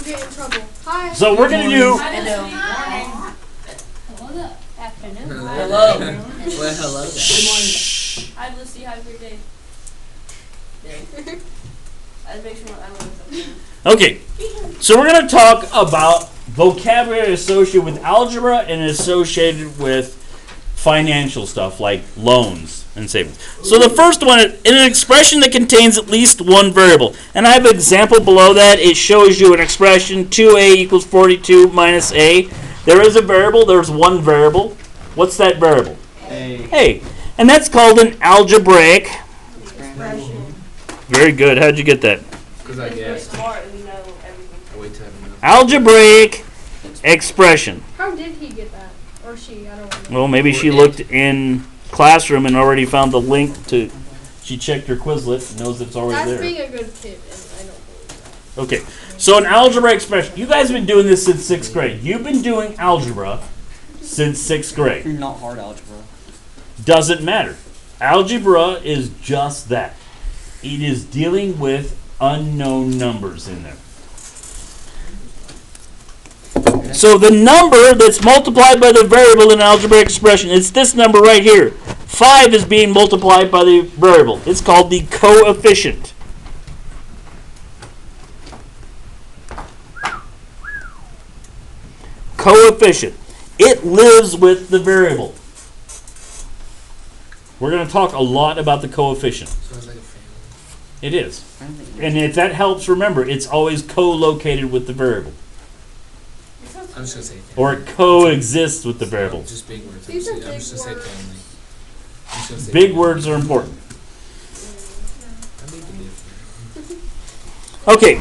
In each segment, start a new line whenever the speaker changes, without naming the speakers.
get in trouble. Hi.
So we're going to do...
Hello.
Afternoon.
Hello.
Well, hello.
Good morning.
Hi, Lucy. Have a great day. I'd make sure I don't
Okay, so we're going to talk about vocabulary associated with algebra and associated with financial stuff like loans and savings. So the first one is in an expression that contains at least one variable. And I have an example below that. It shows you an expression 2a equals 42 minus a. There is a variable. There's one variable. What's that variable? A. And that's called an algebraic
Expression.
Very good. How'd you get that?
Because I guessed.
smart and we know everything.
I wait to have enough.
Algebraic expression.
How did he get that? Or she? I don't know.
Well, maybe she looked in classroom and already found the link to. She checked her Quizlet and knows it's already
That's
there.
being a good kid, and I don't believe that.
Okay, so an algebraic expression. You guys have been doing this since 6th grade. You've been doing algebra since 6th grade.
Not hard algebra.
Doesn't matter. Algebra is just that. It is dealing with unknown numbers in there. So the number that's multiplied by the variable in an algebraic expression, it's this number right here. 5 is being multiplied by the variable. It's called the coefficient. Coefficient. It lives with the variable. We're going to talk a lot about the coefficient.
So it's like a family.
It is. And if that helps, remember, it's always co-located with the variable.
I'm just going to say family.
Or it coexists with the variable.
Just big words.
These are
I'm
big
just going to say
words.
family. I'm just gonna say
Big
family.
words are important.
I beg to differ.
Okay,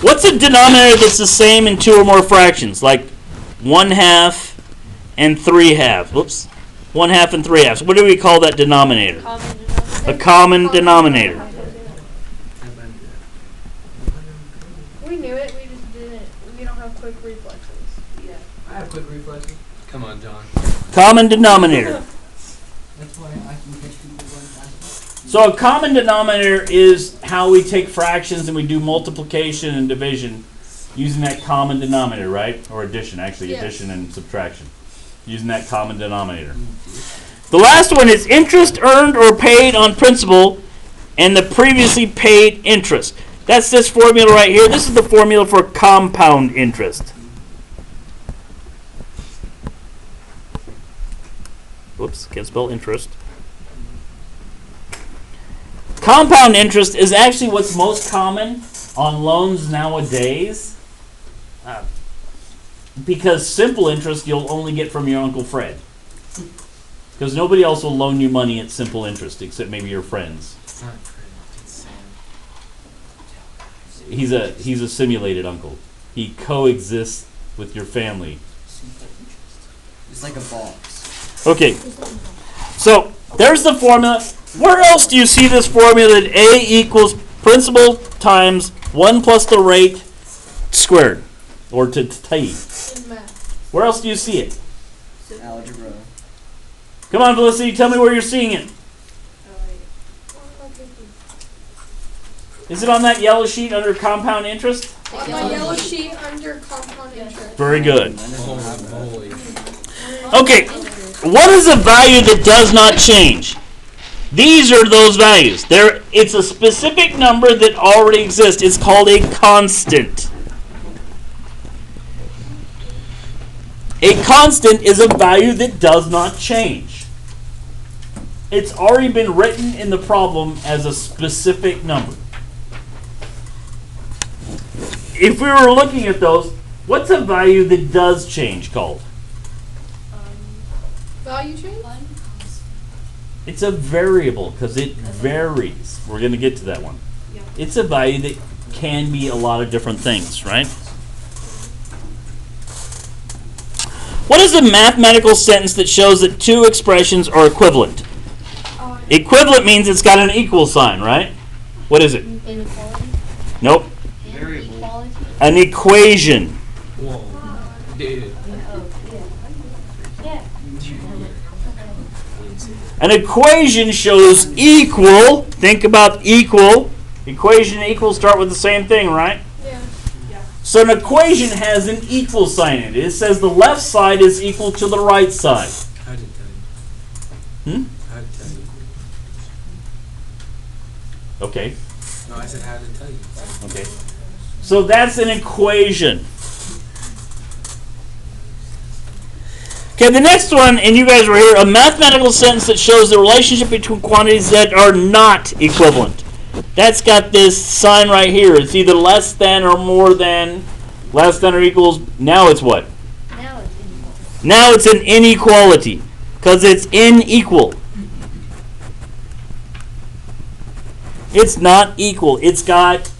what's a denominator that's the same in two or more fractions? Like 1/2 and 3/2. Whoops. 1/2 and 3/2. What do we call that denominator? A common denominator.
We knew it. We just didn't. We don't have quick reflexes.
Yeah.
I have quick reflexes. Come on, John.
Common denominator.
That's why I can catch people going fast.
So a common denominator is how we take fractions and we do multiplication and division using that common denominator, right? Or addition, actually,
Yes.
addition and subtraction. Using that common denominator. The last one is interest earned or paid on principal and the previously paid interest. That's this formula right here. This is the formula for compound interest. Whoops, can't spell interest. Compound interest is actually what's most common on loans nowadays. Because simple interest you'll only get from your Uncle Fred. Because nobody else will loan you money at simple interest except maybe your friends.
It's not Fred. It's Sam.
He's a simulated uncle. He coexists with your family.
It's like a box.
Okay, so there's the formula. Where else do you see this formula that A equals principal times 1 plus the rate squared? Or to t.
In math.
Where else do you see it?
Algebra.
Come on, Felicity, tell me where you're seeing it. Is it on that yellow sheet under compound interest?
On my yellow sheet under compound interest.
Very good.
Holy.
Okay, what is a value that does not change? These are those values. It's a specific number that already exists. It's called a constant. A constant is a value that does not change. It's already been written in the problem as a specific number. If we were looking at those, what's a value that does change called?
Value change?
It's a variable because it varies. We're going to get to that one. It's a value that can be a lot of different things, right? What is a mathematical sentence that shows that two expressions are equivalent? Equivalent means it's got an equal sign, right? What is it?
Inequality.
Nope.
Variable.
Equality.
An equation.
Whoa. Dude.
Yeah.
An equation shows equal. Think about equal. Equation and equal start with the same thing, right?
Yeah.
So an equation has an equal sign in it. It says the left side is equal to the right side.
How did it tell you?
Hmm?
How did it tell you?
Okay.
No, I said how did it tell you?
Okay. So that's an equation. Okay, the next one, and you guys were here, a mathematical sentence that shows the relationship between quantities that are not equivalent. That's got this sign right here. It's either less than or more than, less than or equals. Now it's what?
Now it's equal.
Now it's an inequality because it's unequal. It's not equal. It's got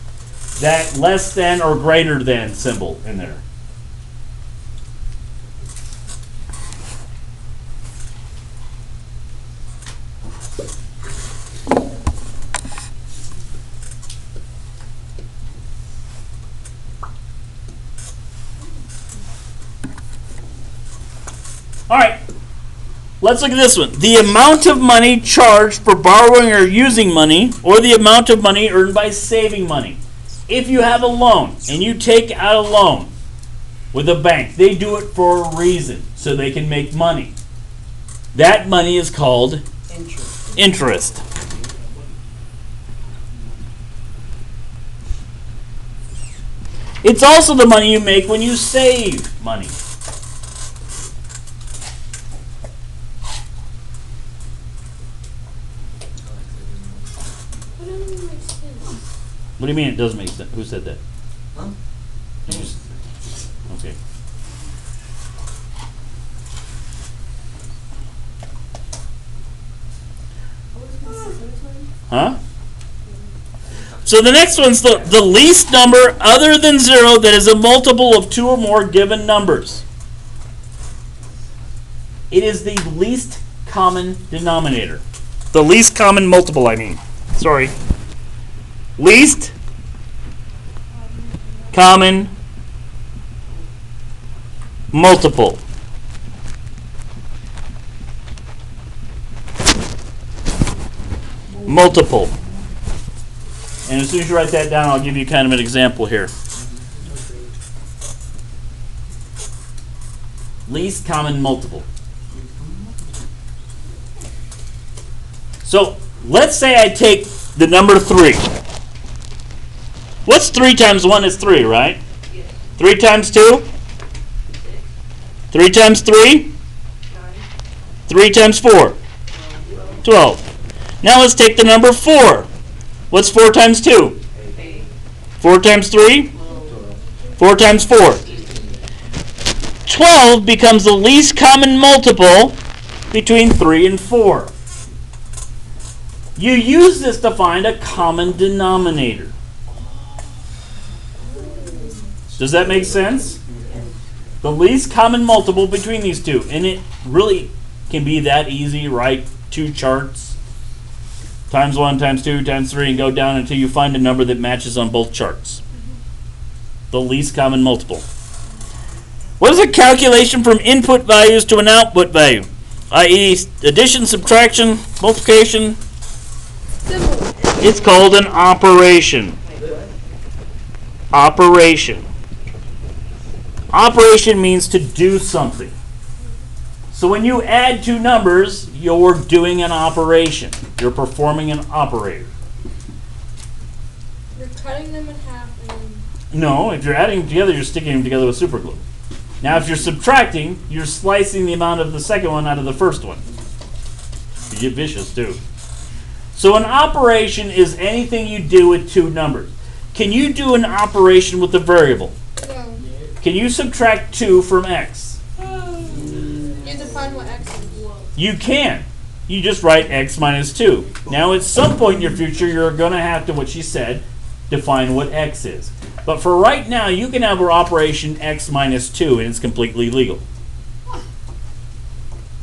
that less than or greater than symbol in there. All right, let's look at this one. The amount of money charged for borrowing or using money, or the amount of money earned by saving money. If you have a loan and you take out a loan with a bank, they do it for a reason, so they can make money. That money is called interest. It's also the money you make when you save money. What do you mean it doesn't make sense? Who said that?
Huh?
Did you okay. Huh? So the next one's the least number other than 0 that is a multiple of 2 or more given numbers. It is the least common denominator. The least common multiple, I mean. Sorry. Least common multiple. Multiple. And as soon as you write that down, I'll give you kind of an example here. Least common multiple. So let's say I take the number 3. What's 3 times 1 is 3, right? 3 times 2? 3 times 3? 3 times 4? 12. Now let's take the number 4. What's 4 times 2? 4 times 3? 4 times 4. 12 becomes the least common multiple between 3 and 4. You use this to find a common denominator. Does that make sense? The least common multiple between these two. And it really can be that easy. Write 2 charts. Times 1, times 2, times 3, and go down until you find a number that matches on both charts. The least common multiple. What is a calculation from input values to an output value? I.e. addition, subtraction, multiplication.
Simple.
It's called an operation. Operation. Operation means to do something. So when you add 2 numbers, you're doing an operation. You're performing an operator.
You're cutting them in half and then
No, if you're adding them together, you're sticking them together with super glue. Now if you're subtracting, you're slicing the amount of the second one out of the first one. You get vicious too. So an operation is anything you do with 2 numbers. Can you do an operation with a variable?
no.
Can you subtract 2 from x?
You have to find what X is.
You can. You just write x minus 2. Now at some point in your future, you're going to have to, what she said, define what x is. But for right now, you can have our operation x minus 2, and it's completely legal.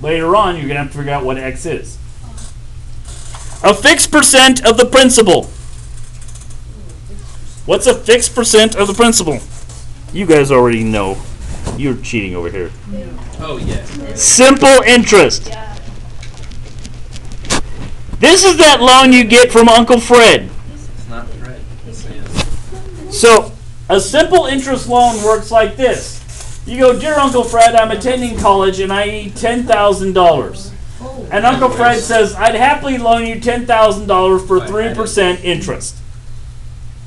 Later on, you're going to have to figure out what x is. A fixed percent of the principal. What's a fixed percent of the principal? You guys already know. You're cheating over here.
Oh, yes.
Simple interest.
Yeah.
This is that loan you get from Uncle Fred.
It's not Fred. It's Sam.
So A simple interest loan works like this. You go, dear Uncle Fred, I'm attending college and I need $10,000. And Uncle Fred says, I'd happily loan you $10,000 for 3% interest.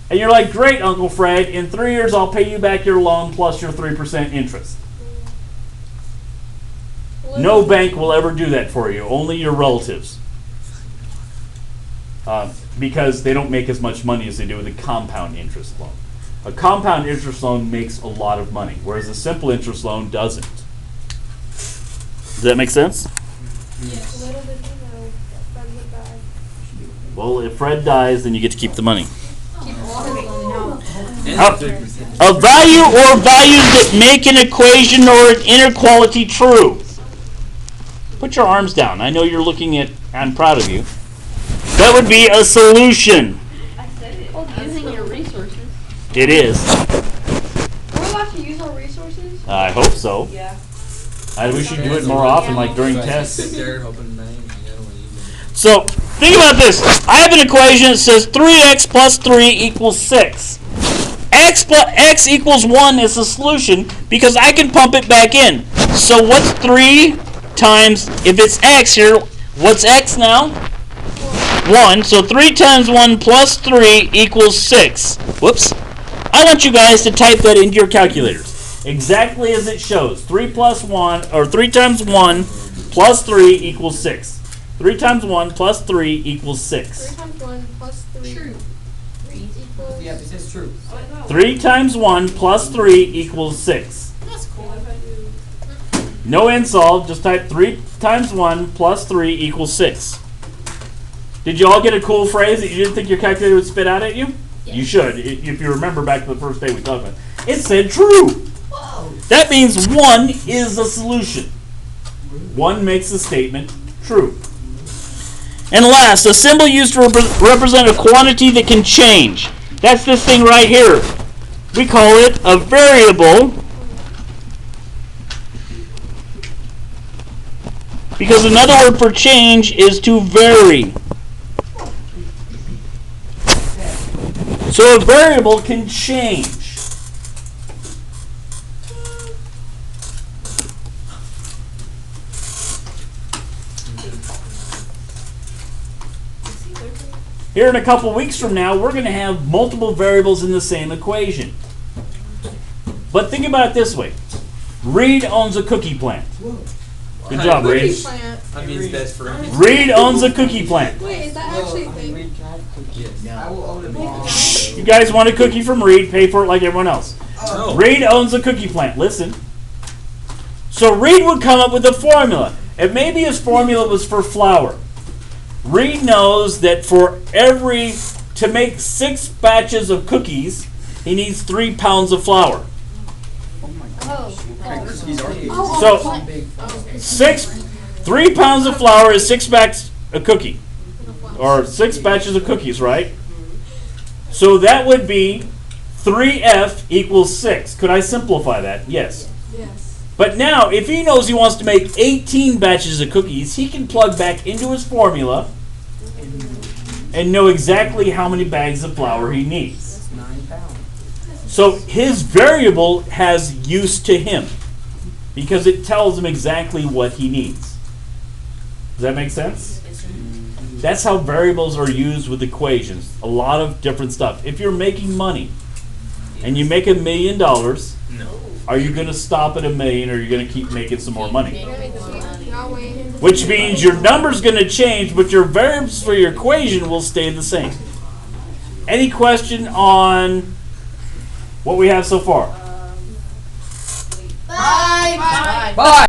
And you're like, great, Uncle Fred, in 3 years I'll pay you back your loan plus your 3% interest. No bank will ever do that for you, only your relatives. Because they don't make as much money as they do with a compound interest loan. A compound interest loan makes a lot of money, whereas a simple interest loan doesn't. Does that make sense?
Yes. Little did you know that Fred would die.
Well, if Fred dies, then you get to keep the money.
And
A value or values that make an equation or an inequality true. Put your arms down. I know you're looking at, I'm proud of you. That would be a solution.
I said it. Using your resources.
It is.
Are we allowed to use our resources?
I hope so.
Yeah.
We should do it more often, like during
Sit
tests.
there hoping nine, you know, when you
So, think about this. I have an equation that says 3x plus 3 equals 6. X equals 1 is the solution because I can pump it back in. So what's 3 times, if it's x here, what's x now? 1. So 3 times 1 plus 3 equals 6. Whoops. I want you guys to type that into your calculators. Exactly as it shows. 3 plus 1, or 3 times 1 plus 3 equals 6. 3 times 1 plus 3 equals 6.
3 times 1 plus 3
True.
equals...
Yeah, it says true.
3 times 1 plus 3 equals 6.
That's cool.
No end solved. Just type 3 times 1 plus 3 equals 6. Did you all get a cool phrase that you didn't think your calculator would spit out at you? Yes. You should, if you remember back to the first day we talked about it. It said true.
Whoa.
That means 1 is the solution. 1 makes the statement true. And last, a symbol used to represent a quantity that can change. That's this thing right here. We call it a variable because another word for change is to vary. So a variable can change. Here in a couple weeks from now, we're going to have multiple variables in the same equation. But think about it this way. Reed owns a cookie plant. Good job, Reed.
Cookie plant.
That means best friend.
Reed owns a cookie plant.
Wait, is that actually a thing?
Yes.
I will own it.
You guys want a cookie from Reed, pay for it like everyone else.
No.
Reed owns a cookie plant. Listen. So Reed would come up with a formula. And maybe his formula was for flour. Reed knows that to make 6 batches of cookies, he needs 3 pounds of flour. So 3 pounds of flour is 6 batches of cookie. Or 6 batches of cookies, right? So that would be 3F equals 6. Could I simplify that? Yes.
Yes.
But now, if he knows he wants to make 18 batches of cookies, he can plug back into his formula and know exactly how many bags of flour he needs.
That's 9 pounds.
So his variable has use to him because it tells him exactly what he needs. Does that make sense? That's how variables are used with equations. A lot of different stuff. If you're making money and you make $1 million,
No.
are you going to stop at $1 million or are you going to keep making some more money?
Yahweh.
Which means your number's going to change, but your variables for your equation will stay the same. Any question on what we have so far?
Bye. Bye. Bye.